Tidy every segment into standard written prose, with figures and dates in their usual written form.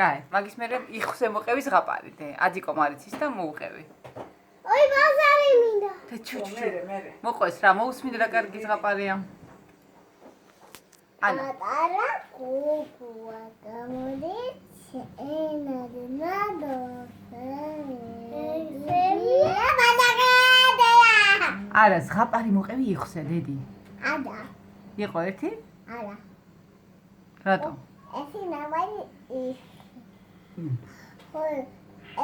კაი, მაგის მერე იხსე მოყევი ზღაპარი დე. ადიკო მარიცის და მოუყევი. ოი ბაზარი მინდა. და ჩუჩუ. მოყვეს რა, მოусმინდა რა კარგი ზღაპარია. ანა. პატარა კუკუა გამოდის ენად ნადო. არა, ზღაპარი მოყევი იხსე დედი. არა. იყო ერთი? არა. რატომ? ესი ნავანი ის. ხო,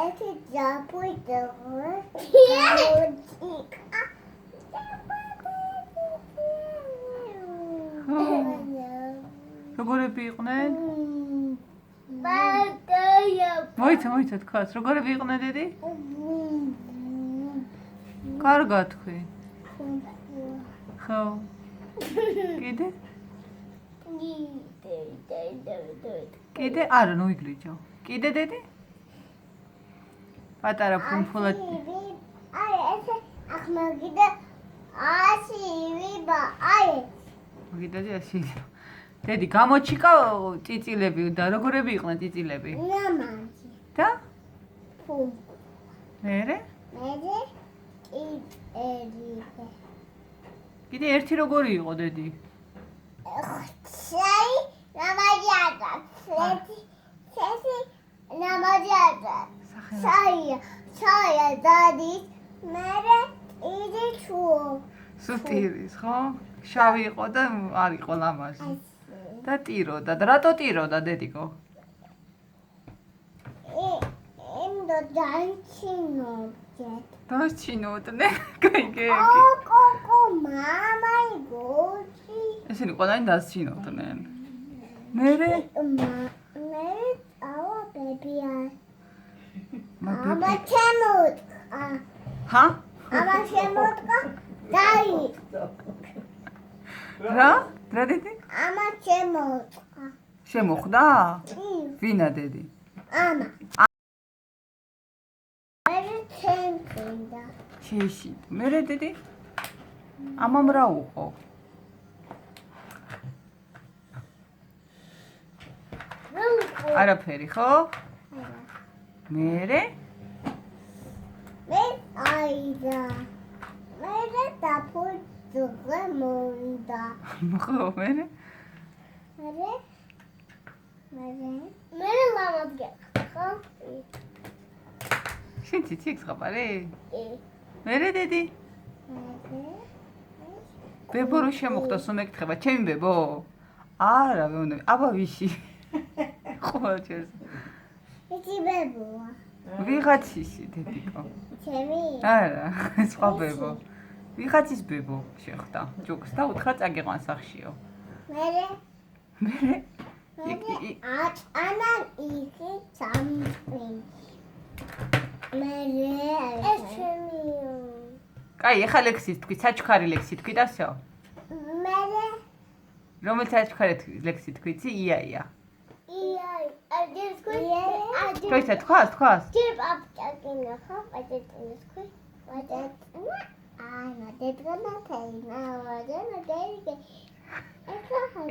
ესი ჯაპუიტო. როგორები იყვნენ? ბატია. მოიცა თქვას, როგორები იყვნენ დედი? კარგად თქვი. ხო. კიდე? კიდე? არა, ნუ იგრიჯო. კიდე დედი? პატარა ფუნფულად. აი, ესე ახმაგიდა ასივიბა, აი. მოგიდადი ასე. დედი, გამოჩიკა წიწილები და როგორები იყვნენ წიწილები? ნამანჯი. და? ფუმ. მერე? მერე კიტერიზე. კიდე ერთი როგორი იყო დედი? შაი ნამაჯადა. სესი ნამაჯადა. შაია დადის. მერე იგი ჩუო. სუტირის, ხო? შავი იყო და არ იყო ლამაზი. და ტიროდა. და რატო ტიროდა დედიკო? იმდო დაიჩინოთ. დაჩინოდნენ. კაიგე. კოკო მამაი გოჩი. ესენი ყველანი დაჩინოდნენ. მერე? მერე ავა ბებია. მაგ ამა ჩემოდგა. ჰა? ამა შემოდგა. დაი. რა? რა დედი? ამა შემოდგა. შემოხვდა? ვინა დედი? ამა. მერე ჩემქინდა. შეში. მერე დედი? ამამ რა უყო? არაფერი, ხო? მერე? მე აიდა. მერე დაფუძღე მონდა. ხო, მერე? მერე ლამაზია. ხო? შენ ციციქს ხაპარი? კი. მერე დედი? ბებო რო შემოხვდა სუმეკითხება, ჩემი ბებო? არა, ვეუბნები, აბა ვიში? ყოველ ჯერს. იცი ბებოა. ვიღაცისი დედიკო. ჩემი? არა, სხვა ბებო. ვიღაცის ბებო შეხვდა. ჯოგს და უთხრა წაგიყვან სახშიო. მერე? მერე? ანა იგი სამწინ. მერე ეს ჩემიო. კაი, ეხა ლექსის თქვი, საჩქარი ლექსი თქვი და всё. მერე? რომელი საჩქარი ლექსი თქვი, იცი? ია. იაი, აჯერს ქვი? თქვა, თქვას? ჯერ აპჭაკინა ხო? პაჭეტინეს ქვი? პაჭეტინა? ანა, დედგანა თეინა, ვაჯანა დერიგე.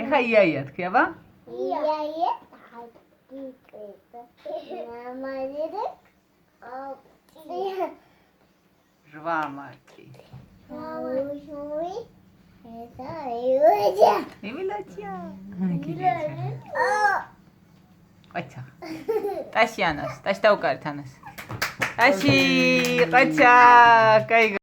ეხა ია თქვი, აბა? იაი, აკიკება. ნამაჯერე? რვა მარტი. აუშუი. ესა იუჯა. იმილაჩია. ყაჩა. ტაში ანას, ტაში დაუკარეთ ანას. ტაში, ყაჩა, კაი